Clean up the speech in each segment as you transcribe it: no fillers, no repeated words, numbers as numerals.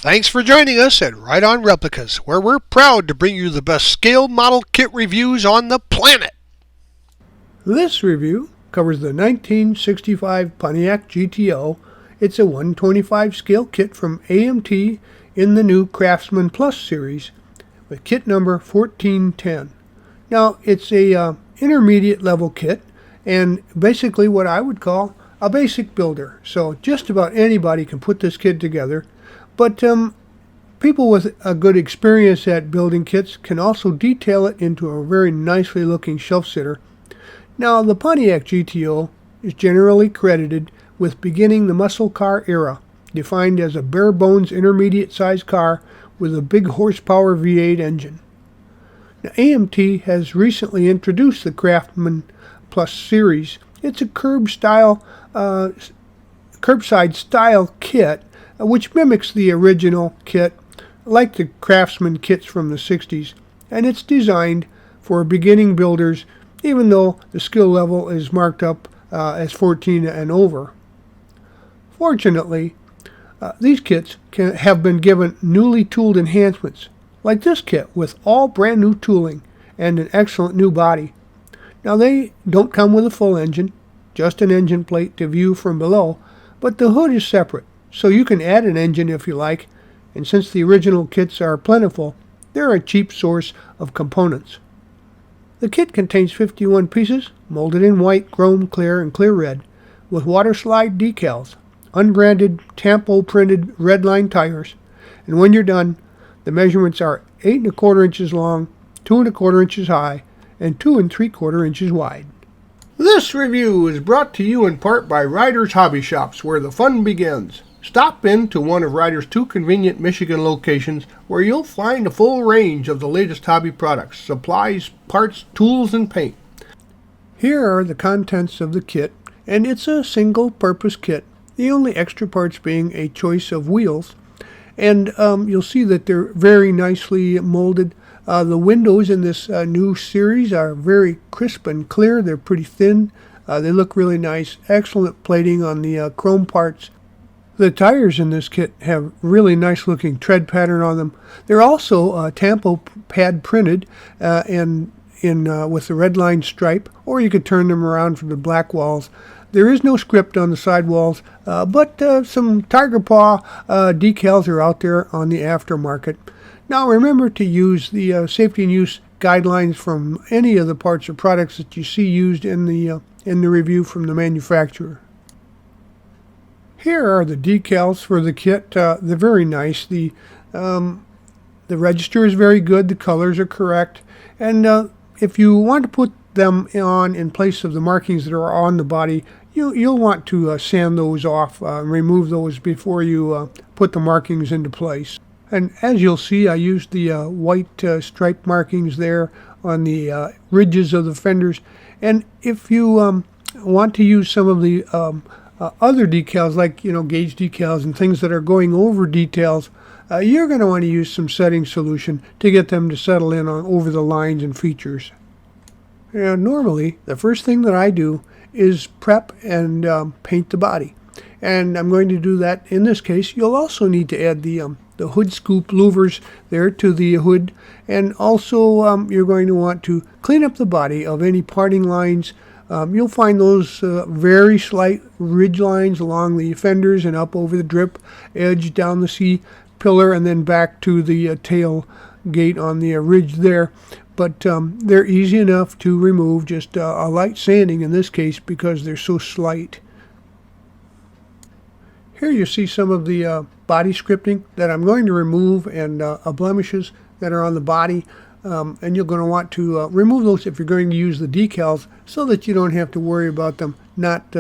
Thanks for joining us at Right On Replicas, where we're proud to bring you the best scale model kit reviews on the planet. This review covers the 1965 Pontiac GTO. It's a 125 scale kit from AMT in the new Craftsman Plus series with kit number 1410. Now, it's a intermediate level kit and basically what I would call a basic builder. So just about anybody can put this kit together. But people with a good experience at building kits can also detail it into a very nicely looking shelf sitter. Now, the Pontiac GTO is generally credited with beginning the muscle car era, defined as a bare bones intermediate sized car with a big horsepower V8 engine. Now, AMT has recently introduced the Craftsman Plus series. It's a curbside style kit which mimics the original kit like the Craftsman kits from the 60s, and it's designed for beginning builders even though the skill level is marked up as 14 and over. Fortunately, these kits have been given newly tooled enhancements, like this kit with all brand new tooling and an excellent new body. Now, they don't come with a full engine, just an engine plate to view from below, but the hood is separate, so you can add an engine if you like, and since the original kits are plentiful, they're a cheap source of components. The kit contains 51 pieces, molded in white, chrome, clear, and clear red, with water slide decals, unbranded, tampo printed red line tires, and when you're done, the measurements are 8 1/4 inches long, 2 1/4 inches high, and 2 3/4 inches wide. This review is brought to you in part by Ryder's Hobby Shops, where the fun begins. Stop in to one of Ryder's 2 convenient Michigan locations where you'll find a full range of the latest hobby products, supplies, parts, tools, and paint. Here are the contents of the kit, and it's a single-purpose kit, the only extra parts being a choice of wheels. And you'll see that they're very nicely molded. The windows in this new series are very crisp and clear. They're pretty thin. They look really nice. Excellent plating on the chrome parts. The tires in this kit have really nice looking tread pattern on them. They're also tampo pad printed and with the red line stripe, or you could turn them around for the black walls. There is no script on the sidewalls, but some tiger paw decals are out there on the aftermarket. Now remember to use the safety and use guidelines from any of the parts or products that you see used in the review from the manufacturer. Here are the decals for the kit. They're very nice. The register is very good. The colors are correct. And if you want to put them on in place of the markings that are on the body, you'll want to sand those off, remove those before you put the markings into place. And as you'll see, I used the white stripe markings there on the ridges of the fenders. And if you want to use some of the other decals, like gauge decals and things that are going over details, you're going to want to use some setting solution to get them to settle in on over the lines and features. Normally, the first thing that I do is prep and paint the body, and I'm going to do that in this case. You'll also need to add the hood scoop louvers there to the hood, and also you're going to want to clean up the body of any parting lines. You'll find those very slight ridge lines along the fenders and up over the drip edge, down the C-pillar, and then back to the tail gate on the ridge there. But they're easy enough to remove, just a light sanding in this case because they're so slight. Here you see some of the body scripting that I'm going to remove and blemishes that are on the body. And you're going to want to remove those if you're going to use the decals so that you don't have to worry about them not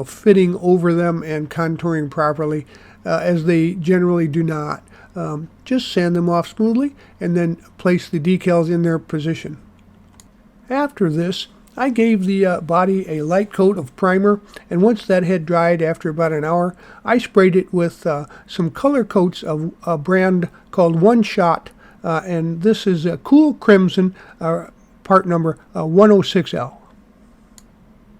fitting over them and contouring properly, as they generally do not. Just sand them off smoothly and then place the decals in their position. After this, I gave the body a light coat of primer, and once that had dried after about an hour, I sprayed it with some color coats of a brand called One Shot. And this is a Cool Crimson, part number 106L.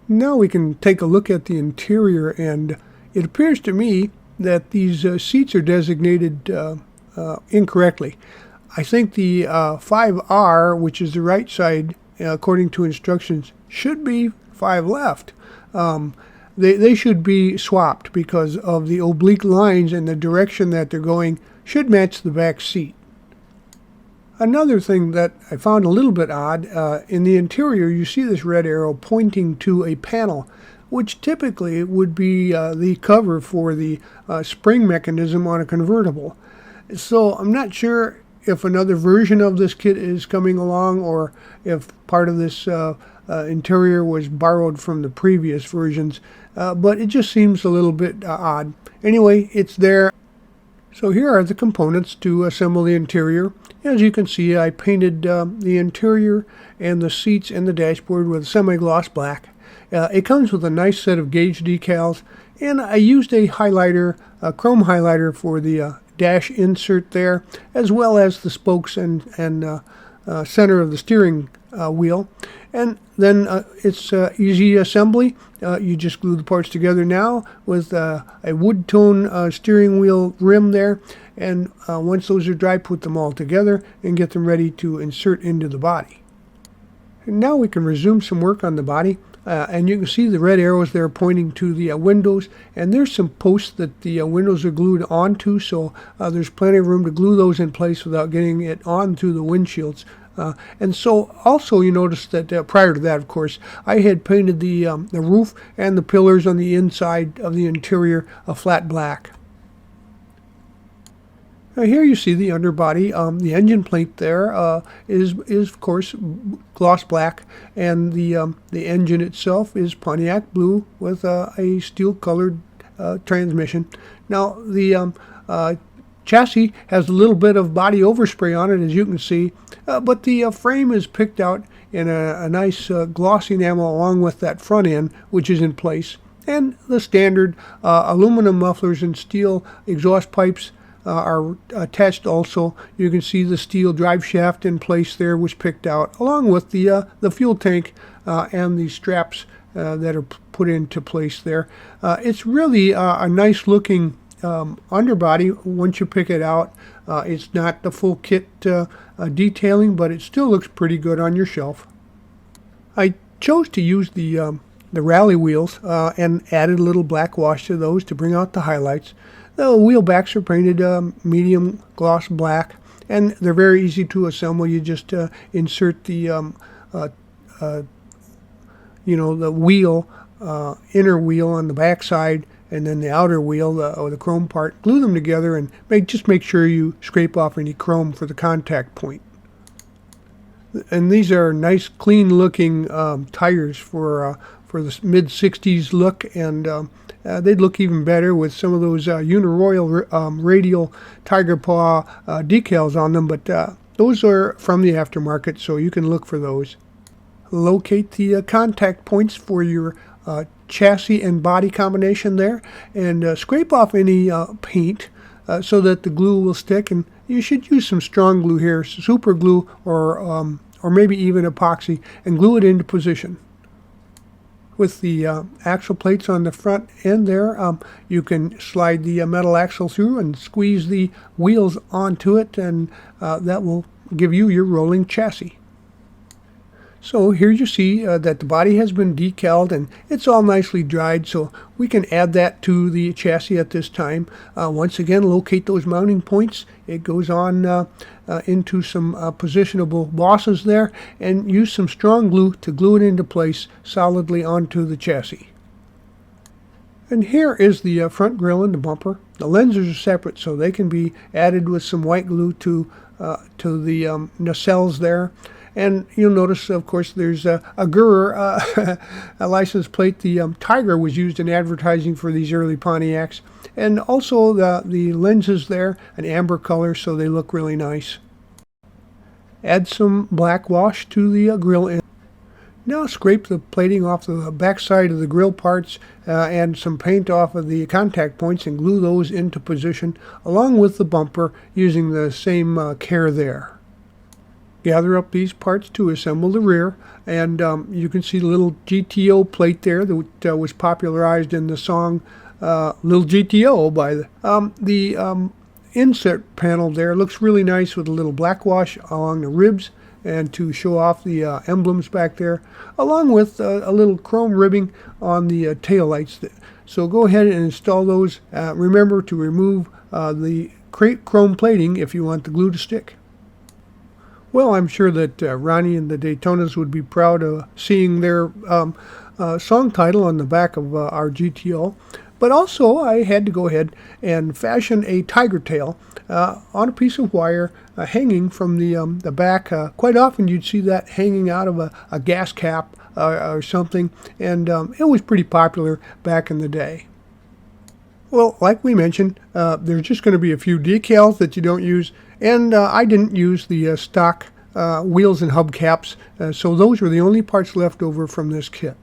Now we can take a look at the interior, and it appears to me that these seats are designated incorrectly. I think the 5R, which is the right side, according to instructions, should be 5 left. They should be swapped because of the oblique lines, and the direction that they're going should match the back seat. Another thing that I found a little bit odd, in the interior you see this red arrow pointing to a panel, which typically would be the cover for the spring mechanism on a convertible. So I'm not sure if another version of this kit is coming along, or if part of this interior was borrowed from the previous versions, but it just seems a little bit odd. Anyway, it's there. So here are the components to assemble the interior. As you can see, I painted the interior and the seats and the dashboard with semi-gloss black. It comes with a nice set of gauge decals, and I used a highlighter, a chrome highlighter for the dash insert there, as well as the spokes and center of the steering wheel. And then it's easy assembly. You just glue the parts together now with a wood tone steering wheel rim there, and once those are dry, put them all together and get them ready to insert into the body. And now we can resume some work on the body. And you can see the red arrows there pointing to the windows, and there's some posts that the windows are glued onto, so there's plenty of room to glue those in place without getting it onto the windshields. And so also you notice that prior to that, of course, I had painted the roof and the pillars on the inside of the interior a flat black. Now here you see the underbody. The engine plate there is of course gloss black, and the engine itself is Pontiac blue with a steel colored transmission. Now the chassis has a little bit of body overspray on it, as you can see, but the frame is picked out in a nice glossy enamel along with that front end, which is in place, and the standard aluminum mufflers and steel exhaust pipes are attached also. You can see the steel drive shaft in place there was picked out, along with the fuel tank and the straps that are put into place there. It's really a nice looking underbody once you pick it out. It's not the full kit detailing, but it still looks pretty good on your shelf. I chose to use the rally wheels and added a little black wash to those to bring out the highlights. The wheel backs are painted medium gloss black, and they're very easy to assemble. You just insert the the wheel, inner wheel on the back side, and then the outer wheel, the chrome part. Glue them together and just make sure you scrape off any chrome for the contact point. And these are nice, clean-looking tires for the mid-60s look, and they'd look even better with some of those Uniroyal radial tiger paw decals on them, but those are from the aftermarket, so you can look for those. Locate the contact points for your chassis and body combination there, and scrape off any paint so that the glue will stick. And you should use some strong glue here, super glue, or maybe even epoxy, and glue it into position. With the axle plates on the front end there, you can slide the metal axle through and squeeze the wheels onto it, and that will give you your rolling chassis. So here you see that the body has been decaled and it's all nicely dried, so we can add that to the chassis at this time. Once again, locate those mounting points. It goes on into some positionable bosses there, and use some strong glue to glue it into place solidly onto the chassis. And here is the front grille and the bumper. The lenses are separate, so they can be added with some white glue to the nacelles there. And you'll notice, of course, there's a Gurr a license plate. The tiger was used in advertising for these early Pontiacs. And also the lenses there, an amber color, so they look really nice. Add some black wash to the grill end. Now scrape the plating off the back side of the grill parts and some paint off of the contact points and glue those into position along with the bumper using the same care there. Gather up these parts to assemble the rear, and you can see the little GTO plate there that was popularized in the song little GTO by the insert panel there looks really nice with a little black wash along the ribs and to show off the emblems back there, along with a little chrome ribbing on the tail lights. So go ahead and install those. Remember to remove the chrome plating if you want the glue to stick. Well, I'm sure that Ronnie and the Daytonas would be proud of seeing their song title on the back of our GTO. But also, I had to go ahead and fashion a tiger tail on a piece of wire hanging from the back. Quite often you'd see that hanging out of a gas cap or something, and it was pretty popular back in the day. Well, like we mentioned, there's just going to be a few decals that you don't use, and I didn't use the stock wheels and hubcaps, so those were the only parts left over from this kit.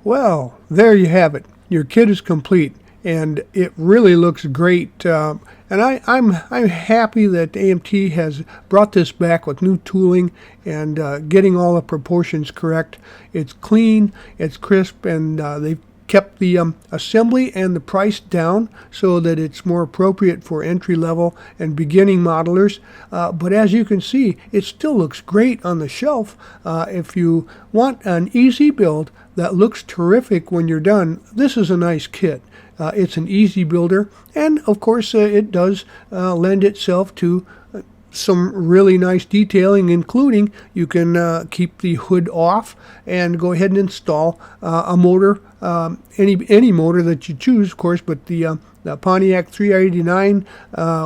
Well, there you have it. Your kit is complete, and it really looks great. And I'm happy that AMT has brought this back with new tooling and getting all the proportions correct. It's clean, it's crisp, and they've kept the assembly and the price down so that it's more appropriate for entry-level and beginning modelers. But as you can see, it still looks great on the shelf. If you want an easy build that looks terrific when you're done, this is a nice kit. It's an easy builder, and of course it does lend itself to some really nice detailing, including you can keep the hood off and go ahead and install a motor, any motor that you choose, of course, but the Pontiac 389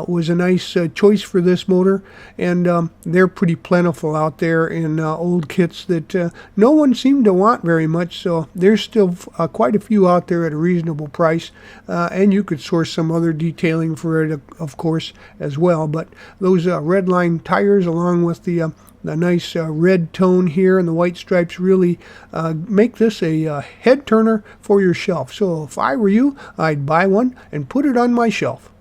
was a nice choice for this motor, and they're pretty plentiful out there in old kits that no one seemed to want very much, so there's still quite a few out there at a reasonable price, and you could source some other detailing for it, of course, as well. But those red line tires, along with the nice red tone here and the white stripes, really make this a head turner for your shelf. So if I were you, I'd buy one and put it on my shelf.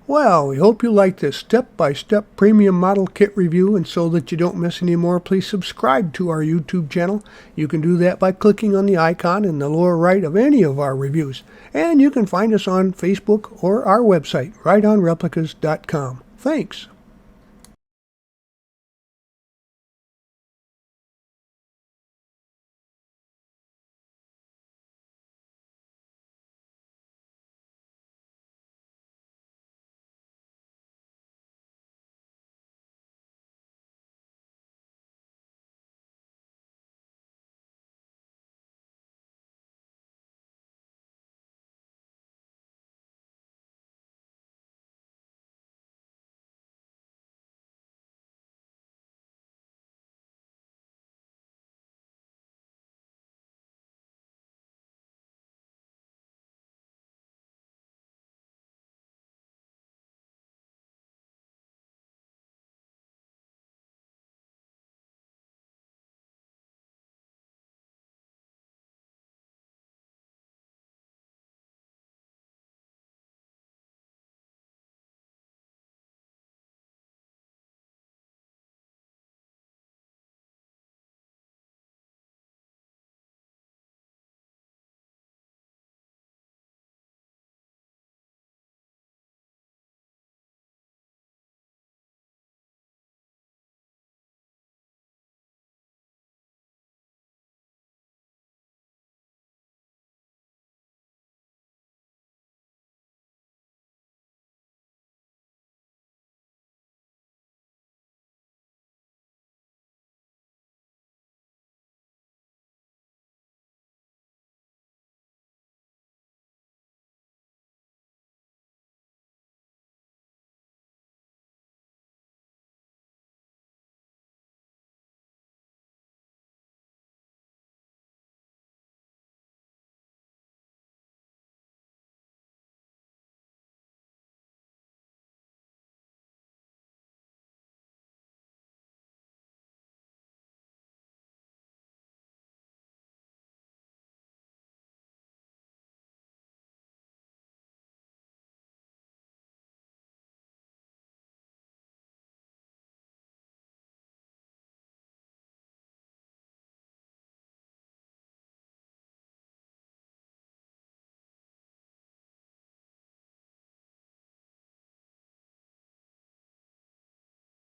Well, we hope you like this step-by-step premium model kit review, and so that you don't miss any more, please subscribe to our YouTube channel. You can do that by clicking on the icon in the lower right of any of our reviews. And you can find us on Facebook or our website, rightonreplicas.com. Thanks.